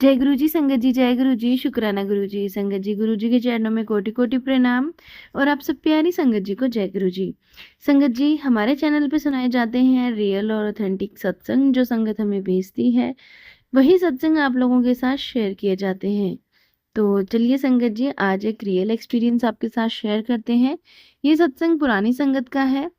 जय गुरु जी संगत जी, जय गुरु जी, शुक्राना गुरु जी। संगत जी, गुरु जी के चरणों में कोटि कोटि प्रणाम और आप सब प्यारी संगत जी को जय गुरु जी। संगत जी, हमारे चैनल पे सुनाए जाते हैं रियल और ऑथेंटिक सत्संग। जो संगत हमें भेजती है वही सत्संग आप लोगों के साथ शेयर किए जाते हैं। तो चलिए संगत जी, आज एक रियल एक्सपीरियंस आपके साथ शेयर करते हैं। ये सत्संग पुरानी संगत का है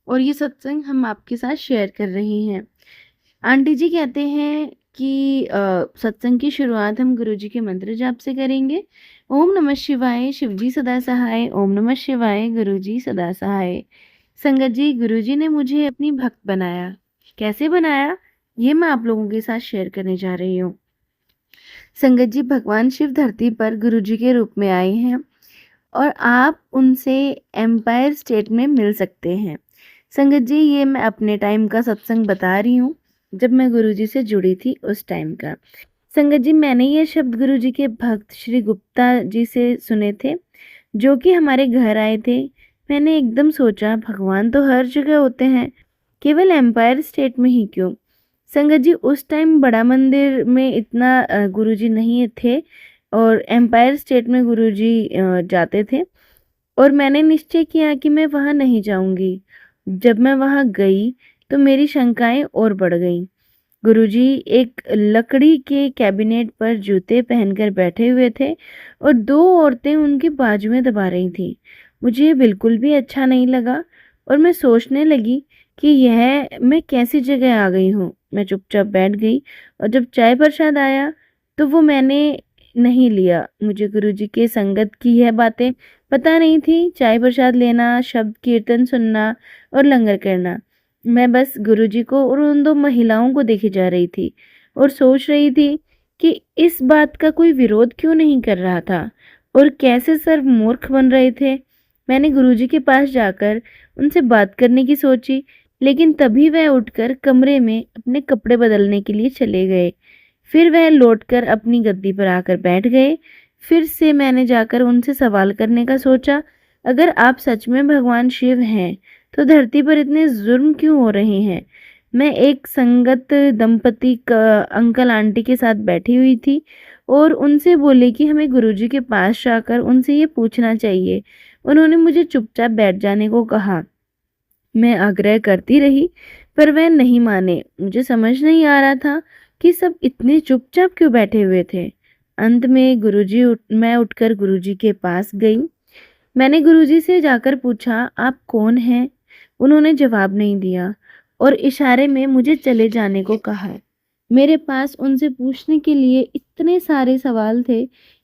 और ये सत्संग हम आपके साथ शेयर कर रहे हैं। आंटी जी कहते हैं कि सत्संग की शुरुआत हम गुरुजी के मंत्र जाप से करेंगे। ओम नमः शिवाय, शिवजी सदा सहाय। ओम नमः शिवाय, गुरुजी सदा सहाय। संगत जी, गुरुजी ने मुझे अपनी भक्त बनाया। कैसे बनाया, ये मैं आप लोगों के साथ शेयर करने जा रही हूँ। संगत जी, भगवान शिव धरती पर गुरुजी के रूप में आए हैं और आप उनसे एम्पायर स्टेट में मिल सकते हैं। संगत जी, ये मैं अपने टाइम का सत्संग बता रही हूँ, जब मैं गुरुजी से जुड़ी थी उस टाइम का। संगत जी, मैंने ये शब्द गुरुजी के भक्त श्री गुप्ता जी से सुने थे, जो कि हमारे घर आए थे। मैंने एकदम सोचा, भगवान तो हर जगह होते हैं, केवल एम्पायर स्टेट में ही क्यों। संगत जी, उस टाइम बड़ा मंदिर में इतना गुरुजी नहीं थे और एम्पायर स्टेट में गुरुजी जाते थे और मैंने निश्चय किया कि मैं वहाँ नहीं जाऊंगी। जब मैं वहाँ गई तो मेरी शंकाएं और बढ़ गईं। गुरुजी एक लकड़ी के कैबिनेट पर जूते पहनकर बैठे हुए थे और दो औरतें उनके बाजुएं दबा रही थीं। मुझे बिल्कुल भी अच्छा नहीं लगा और मैं सोचने लगी कि यह मैं कैसी जगह आ गई हूँ। मैं चुपचाप बैठ गई और जब चाय प्रसाद आया तो वो मैंने नहीं लिया। मुझे गुरुजी के संगत की यह बातें पता नहीं थी। चाय प्रसाद लेना, शब्द कीर्तन सुनना और लंगर करना। मैं बस गुरुजी को और उन दो महिलाओं को देखे जा रही थी और सोच रही थी कि इस बात का कोई विरोध क्यों नहीं कर रहा था और कैसे सर्व मूर्ख बन रहे थे। मैंने गुरुजी के पास जाकर उनसे बात करने की सोची, लेकिन तभी वह उठकर कमरे में अपने कपड़े बदलने के लिए चले गए। फिर वह लौटकर अपनी गद्दी पर आकर बैठ गए। फिर से मैंने जाकर उनसे सवाल करने का सोचा, अगर आप सच में भगवान शिव हैं तो धरती पर इतने जुर्म क्यों हो रहे हैं। मैं एक संगत दंपति का अंकल आंटी के साथ बैठी हुई थी और उनसे बोले कि हमें गुरुजी के पास जाकर उनसे ये पूछना चाहिए। उन्होंने मुझे चुपचाप बैठ जाने को कहा। मैं आग्रह करती रही पर वह नहीं माने। मुझे समझ नहीं आ रहा था कि सब इतने चुपचाप क्यों बैठे हुए थे। अंत में मैं उठकर गुरुजी के पास गई। मैंने गुरुजी से जाकर पूछा, आप कौन हैं? उन्होंने जवाब नहीं दिया और इशारे में मुझे चले जाने को कहा। मेरे पास उनसे पूछने के लिए इतने सारे सवाल थे,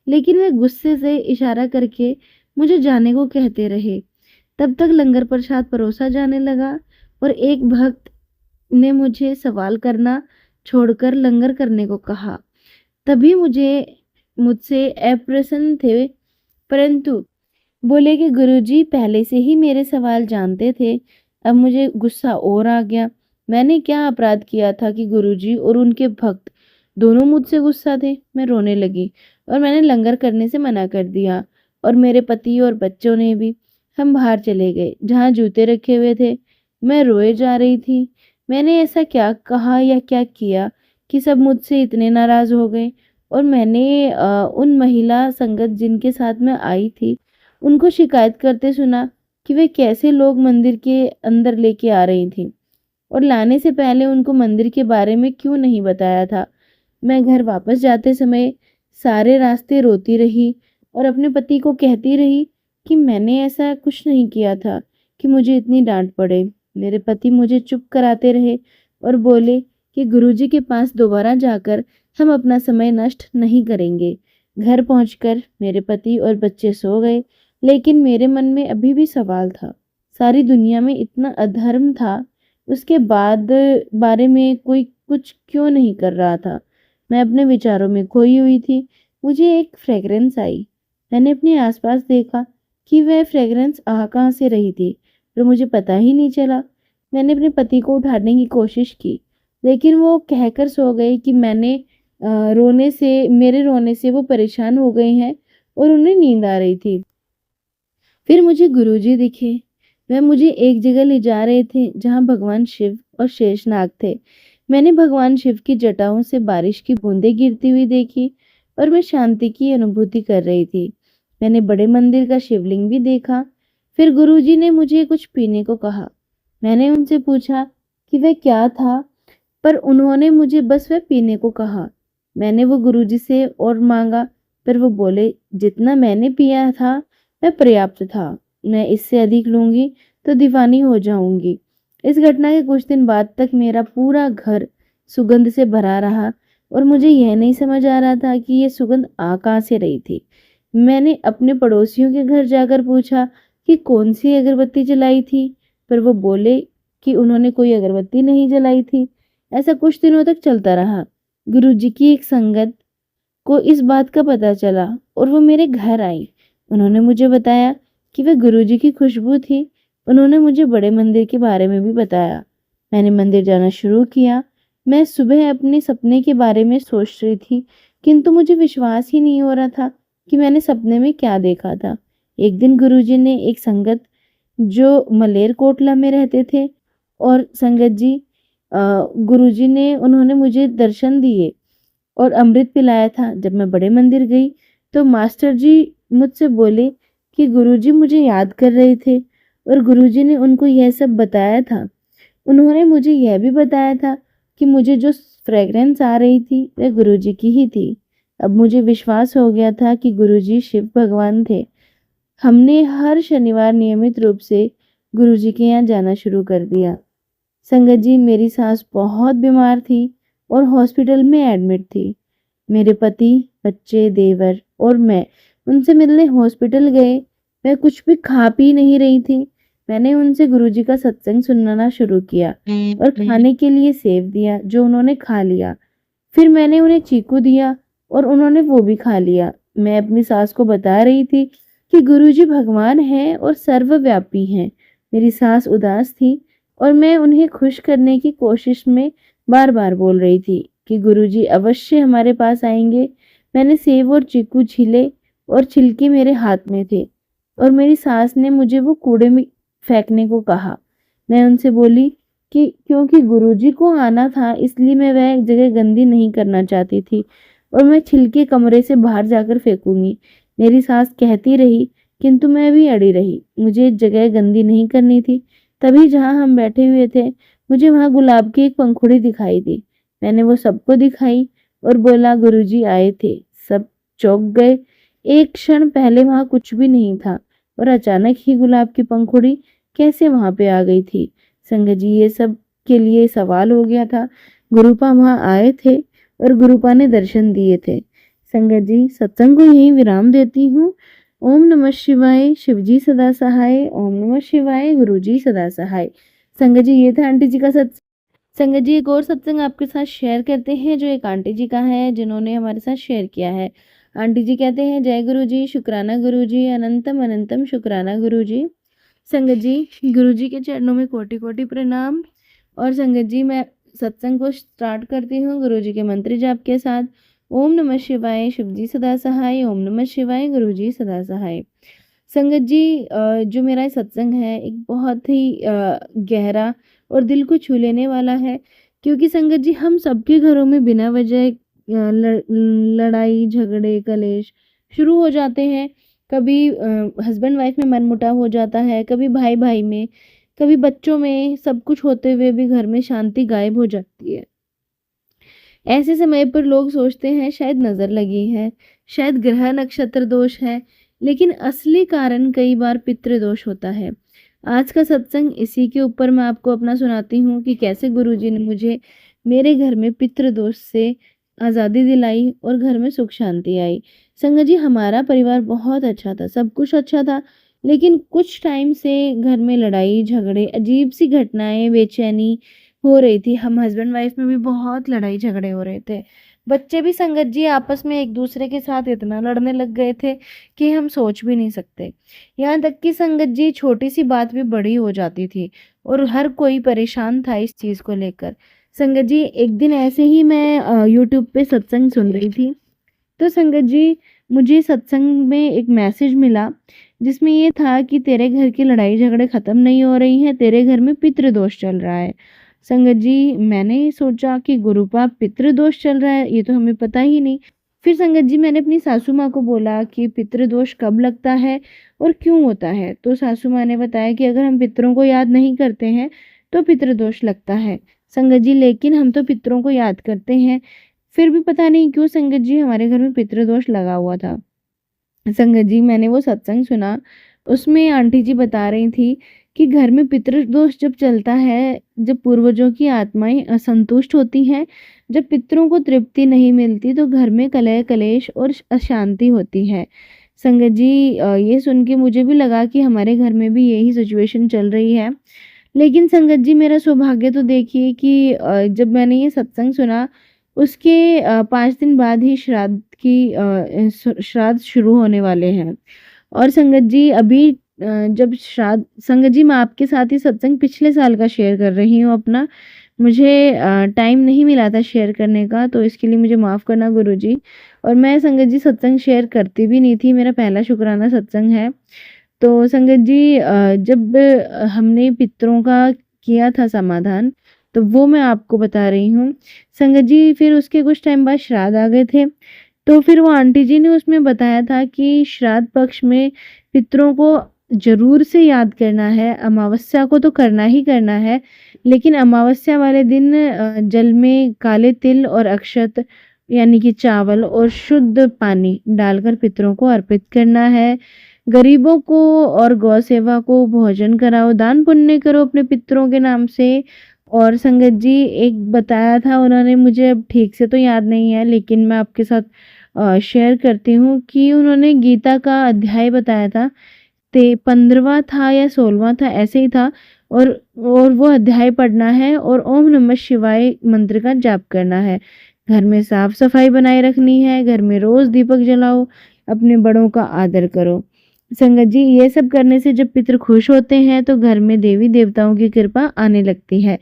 लेकिन वे गुस्से से इशारा करके मुझे जाने को कहते रहे। तब तक लंगर प्रसाद परोसा जाने लगा और एक भक्त ने मुझे सवाल करना छोड़कर लंगर करने को कहा। तभी मुझसे अप्रसन्न थे, परंतु बोले कि गुरुजी पहले से ही मेरे सवाल जानते थे। अब मुझे गुस्सा और आ गया। मैंने क्या अपराध किया था कि गुरुजी और उनके भक्त दोनों मुझसे गुस्सा थे। मैं रोने लगी और मैंने लंगर करने से मना कर दिया और मेरे पति और बच्चों ने भी। हम बाहर चले गए जहाँ जूते रखे हुए थे। मैं रोए जा रही थी। मैंने ऐसा क्या कहा या क्या किया कि सब मुझसे इतने नाराज हो गए। और मैंने उन महिला संगत जिनके साथ मैं आई थी उनको शिकायत करते सुना कि वे कैसे लोग मंदिर के अंदर लेके आ रही थी और लाने से पहले उनको मंदिर के बारे में क्यों नहीं बताया था। मैं घर वापस जाते समय सारे रास्ते रोती रही और अपने पति को कहती रही कि मैंने ऐसा कुछ नहीं किया था कि मुझे इतनी डांट पड़े। मेरे पति मुझे चुप कराते रहे और बोले कि गुरुजी के पास दोबारा जाकर हम अपना समय नष्ट नहीं करेंगे। घर पहुंचकर मेरे पति और बच्चे सो गए, लेकिन मेरे मन में अभी भी सवाल था। सारी दुनिया में इतना अधर्म था, उसके बाद बारे में कोई कुछ क्यों नहीं कर रहा था। मैं अपने विचारों में खोई हुई थी। मुझे एक फ्रेग्रेंस आई। मैंने अपने आसपास देखा कि वह फ्रेग्रेंस आ कहाँ से रही थी, पर मुझे पता ही नहीं चला। मैंने अपने पति को उठाने की कोशिश की, लेकिन वो कहकर सो गए कि मेरे रोने से वो परेशान हो गए हैं और उन्हें नींद आ रही थी। फिर मुझे गुरुजी दिखे। वह मुझे एक जगह ले जा रहे थे जहाँ भगवान शिव और शेषनाग थे। मैंने भगवान शिव की जटाओं से बारिश की बूंदें गिरती हुई देखी और मैं शांति की अनुभूति कर रही थी। मैंने बड़े मंदिर का शिवलिंग भी देखा। फिर गुरुजी ने मुझे कुछ पीने को कहा। मैंने उनसे पूछा कि वह क्या था, पर उन्होंने मुझे बस वह पीने को कहा। मैंने वो गुरुजी से और मांगा, पर वो बोले जितना मैंने पिया था वह पर्याप्त था। मैं इससे अधिक लूंगी तो दीवानी हो जाऊंगी। इस घटना के कुछ दिन बाद तक मेरा पूरा घर सुगंध से भरा रहा और मुझे यह नहीं समझ आ रहा था कि यह सुगंध आ कहाँ से रही थी। मैंने अपने पड़ोसियों के घर जाकर पूछा कि कौन सी अगरबत्ती जलाई थी, पर वो बोले कि उन्होंने कोई अगरबत्ती नहीं जलाई थी। ऐसा कुछ दिनों तक चलता रहा। गुरुजी की एक संगत को इस बात का पता चला और वो मेरे घर आई। उन्होंने मुझे बताया कि वह गुरुजी की खुशबू थी। उन्होंने मुझे बड़े मंदिर के बारे में भी बताया। मैंने मंदिर जाना शुरू किया। मैं सुबह अपने सपने के बारे में सोच रही थी, किंतु मुझे विश्वास ही नहीं हो रहा था कि मैंने सपने में क्या देखा था। एक दिन गुरुजी ने एक संगत जो मलेरकोटला में रहते थे और संगत जी गुरुजी ने उन्होंने मुझे दर्शन दिए और अमृत पिलाया था। जब मैं बड़े मंदिर गई तो मास्टर जी मुझसे बोले कि गुरुजी मुझे याद कर रहे थे और गुरुजी ने उनको यह सब बताया था। उन्होंने मुझे यह भी बताया था कि मुझे जो फ्रेग्रेंस आ रही थी वह गुरुजी की ही थी। अब मुझे विश्वास हो गया था कि गुरुजी शिव भगवान थे। हमने हर शनिवार नियमित रूप से गुरुजी के यहाँ जाना शुरू कर दिया। संगत जी, मेरी सास बहुत बीमार थी और हॉस्पिटल में एडमिट थी। मेरे पति, बच्चे, देवर और मैं उनसे मिलने हॉस्पिटल गए। मैं कुछ भी खा पी नहीं रही थी। मैंने उनसे गुरुजी का सत्संग सुनना शुरू किया और खाने के लिए सेव दिया, जो उन्होंने खा लिया। फिर मैंने उन्हें चीकू दिया और उन्होंने वो भी खा लिया। मैं अपनी सास को बता रही थी कि गुरुजी भगवान हैं और सर्वव्यापी हैं। मेरी सास उदास थी और मैं उन्हें खुश करने की कोशिश में बार बार बोल रही थी कि गुरुजी अवश्य हमारे पास आएंगे। मैंने सेब और चीकू छीले और छिलके मेरे हाथ में थे और मेरी सास ने मुझे वो कूड़े में फेंकने को कहा। मैं उनसे बोली कि क्योंकि गुरुजी को आना था इसलिए मैं वह जगह गंदी नहीं करना चाहती थी और मैं छिलके कमरे से बाहर जाकर फेंकूंगी। मेरी सास कहती रही, किंतु मैं भी अड़ी रही। मुझे जगह गंदी नहीं करनी थी। तभी जहां हम बैठे हुए थे मुझे वहां गुलाब की एक पंखुड़ी दिखाई दी। मैंने वो सबको दिखाई और बोला गुरुजी आए थे। सब चौंक गए। एक क्षण पहले वहां कुछ भी नहीं था और अचानक ही गुलाब की पंखुड़ी कैसे वहां पे आ गई थी। संगत जी, ये सब के लिए सवाल हो गया था। गुरुपा वहां आए थे और गुरुपा ने दर्शन दिए थे। संगत जी, सत्संग को यहीं विराम देती हूँ। ओम नमः शिवाय। शिवजी सदा सहाय। ओम नमः शिवाय। गुरुजी सदा सहाय। संगत जी, ये था आंटी जी का सत्संग। संगत जी, एक और सत्संग आपके साथ शेयर करते हैं जो एक आंटी जी का है जिन्होंने हमारे साथ शेयर किया है। आंटी जी कहते हैं, जय गुरु जी, शुक्राना गुरु जी, अनंतम अनंतम शुक्राना गुरु जी। संगत जी, गुरु जी के चरणों में कोटि कोटि प्रणाम। और संगत जी, मैं सत्संग को स्टार्ट करती हूँ गुरु जी के मंत्र जाप के साथ। ओम नमः शिवाय। शिवजी सदा सहाय। ओम नमः शिवाय। गुरु जी सदा सहाय। संगत जी, जो मेरा सत्संग है एक बहुत ही गहरा और दिल को छू लेने वाला है, क्योंकि संगत जी हम सबके घरों में बिना वजह लड़ाई झगड़े कलेश शुरू हो जाते हैं। कभी हस्बैंड वाइफ में मनमुटाव हो जाता है, कभी भाई भाई में, कभी बच्चों में। सब कुछ होते हुए भी घर में शांति गायब हो जाती है। ऐसे समय पर लोग सोचते हैं शायद नजर लगी है, शायद ग्रह नक्षत्र दोष है, लेकिन असली कारण कई बार पितृदोष होता है। आज का सत्संग इसी के ऊपर मैं आपको अपना सुनाती हूँ कि कैसे गुरुजी ने मुझे मेरे घर में पितृदोष से आज़ादी दिलाई और घर में सुख शांति आई। संगत जी, हमारा परिवार बहुत अच्छा था, सब कुछ अच्छा था, लेकिन कुछ टाइम से घर में लड़ाई झगड़े, अजीब सी घटनाएं, बेचैनी हो रही थी। हम हस्बैंड वाइफ में भी बहुत लड़ाई झगड़े हो रहे थे। बच्चे भी संगत जी आपस में एक दूसरे के साथ इतना लड़ने लग गए थे कि हम सोच भी नहीं सकते। यहाँ तक कि संगत जी छोटी सी बात भी बड़ी हो जाती थी और हर कोई परेशान था इस चीज़ को लेकर। संगत जी, एक दिन ऐसे ही मैं यूट्यूब पे सत्संग सुन रही थी, तो संगत जी मुझे सत्संग में एक मैसेज मिला जिसमें ये था कि तेरे घर की लड़ाई झगड़े ख़त्म नहीं हो रही हैं, तेरे घर में पितृदोष चल रहा है। संगत जी मैंने सोचा कि गुरु पाप पितृदोष चल रहा है, ये तो हमें पता ही नहीं। फिर संगत जी मैंने अपनी सासू माँ को बोला कि पितृदोष कब लगता है और क्यों होता है? तो सासू माँ ने बताया कि अगर हम पितरों को याद नहीं करते हैं तो पितृदोष लगता है। संगत जी लेकिन हम तो पितरों को याद करते हैं, फिर भी पता नहीं क्यों संगत जी हमारे घर में पितृदोष लगा हुआ था। संगत जी मैंने वो सत्संग सुना, उसमें आंटी जी बता रही थी कि घर में पितृदोष जब चलता है, जब पूर्वजों की आत्माएं असंतुष्ट होती हैं, जब पितरों को तृप्ति नहीं मिलती तो घर में कलह कलेश और अशांति होती है। संगत जी ये सुन के मुझे भी लगा कि हमारे घर में भी यही सिचुएशन चल रही है। लेकिन संगत जी मेरा सौभाग्य तो देखिए कि जब मैंने ये सत्संग सुना उसके 5 दिन बाद ही श्राद्ध शुरू होने वाले हैं। और संगत जी अभी जब श्राद्ध संगत जी मैं आपके साथ ही सत्संग पिछले साल का शेयर कर रही हूँ अपना। मुझे टाइम नहीं मिला था शेयर करने का, तो इसके लिए मुझे माफ़ करना गुरुजी। और मैं संगत जी सत्संग शेयर करती भी नहीं थी, मेरा पहला शुक्राना सत्संग है। तो संगत जी जब हमने पितरों का किया था समाधान, तो वो मैं आपको बता रही हूँ। संगत जी फिर उसके कुछ टाइम बाद श्राद्ध आ गए थे, तो फिर वो आंटी जी ने उसमें बताया था कि श्राद्ध पक्ष में पितरों को ज़रूर से याद करना है, अमावस्या को तो करना ही करना है, लेकिन अमावस्या वाले दिन जल में काले तिल और अक्षत यानी कि चावल और शुद्ध पानी डालकर पितरों को अर्पित करना है। गरीबों को और गौ सेवा को भोजन कराओ, दान पुण्य करो अपने पितरों के नाम से। और संगत जी एक बताया था उन्होंने, मुझे अब ठीक से तो याद नहीं है लेकिन मैं आपके साथ शेयर करती हूँ कि उन्होंने गीता का अध्याय बताया था, ते 15वां था या 16वां था ऐसे ही था। और वो अध्याय पढ़ना है और ओम नमः शिवाय मंत्र का जाप करना है। घर में साफ सफाई बनाए रखनी है, घर में रोज दीपक जलाओ, अपने बड़ों का आदर करो। संगत जी ये सब करने से जब पितृ खुश होते हैं तो घर में देवी देवताओं की कृपा आने लगती है।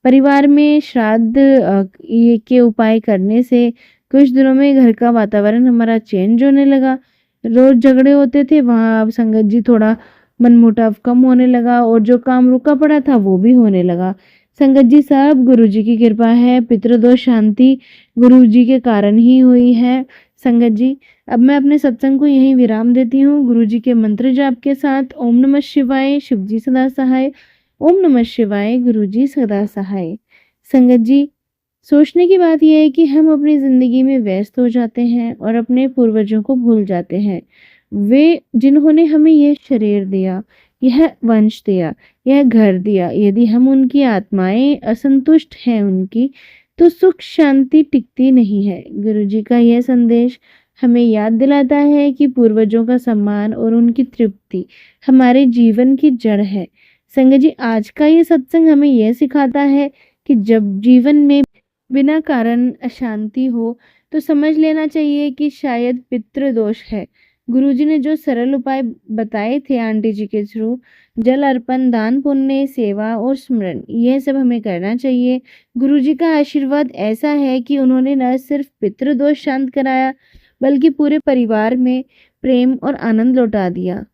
परिवार में श्राद्ध ये के उपाय करने से कुछ दिनों में घर का वातावरण हमारा चेंज होने लगा। रोज झगड़े होते थे, वहाँ अब संगत जी थोड़ा मनमुटाव कम होने लगा और जो काम रुका पड़ा था वो भी होने लगा। संगत जी सब गुरु जी की कृपा है, पितृदोष शांति गुरु जी के कारण ही हुई है। संगत जी अब मैं अपने सत्संग को यहीं विराम देती हूँ गुरु जी के मंत्र जाप के साथ। ओम नमः शिवाय, शिव जी सदा सहाय। ओम नमः शिवाय, गुरु जी सदा सहाय। संगत जी सोचने की बात यह है कि हम अपनी जिंदगी में व्यस्त हो जाते हैं और अपने पूर्वजों को भूल जाते हैं। वे जिन्होंने हमें यह शरीर दिया, यह वंश दिया, यह घर दिया, यदि हम उनकी आत्माएं असंतुष्ट हैं उनकी, तो सुख शांति टिकती नहीं है। गुरु जी का यह संदेश हमें याद दिलाता है कि पूर्वजों का सम्मान और उनकी तृप्ति हमारे जीवन की जड़ है। संगत जी आज का ये सत्संग हमें यह सिखाता है कि जब जीवन में बिना कारण अशांति हो तो समझ लेना चाहिए कि शायद पितृदोष है। गुरुजी ने जो सरल उपाय बताए थे आंटी जी के थ्रू, जल अर्पण, दान पुण्य, सेवा और स्मरण, यह सब हमें करना चाहिए। गुरुजी का आशीर्वाद ऐसा है कि उन्होंने न सिर्फ पितृदोष शांत कराया बल्कि पूरे परिवार में प्रेम और आनंद लौटा दिया।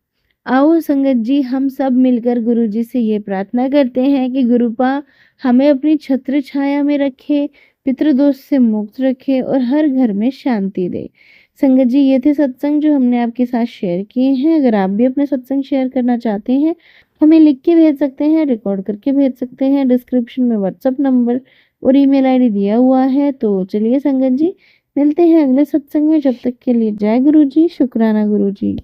आओ संगत जी हम सब मिलकर गुरु जी से ये प्रार्थना करते हैं कि गुरुपा हमें अपनी छत्र छाया में रखे, पितृदोष से मुक्त रखे और हर घर में शांति दे। संगत जी ये थे सत्संग जो हमने आपके साथ शेयर किए हैं। अगर आप भी अपने सत्संग शेयर करना चाहते हैं हमें लिख के भेज सकते हैं, रिकॉर्ड करके भेज सकते हैं। डिस्क्रिप्शन में व्हाट्सएप नंबर और ईमेल आईडी दिया हुआ है। तो चलिए संगत जी मिलते हैं अगले सत्संग में, जब तक के लिए जय गुरु जी, शुक्राना गुरु जी।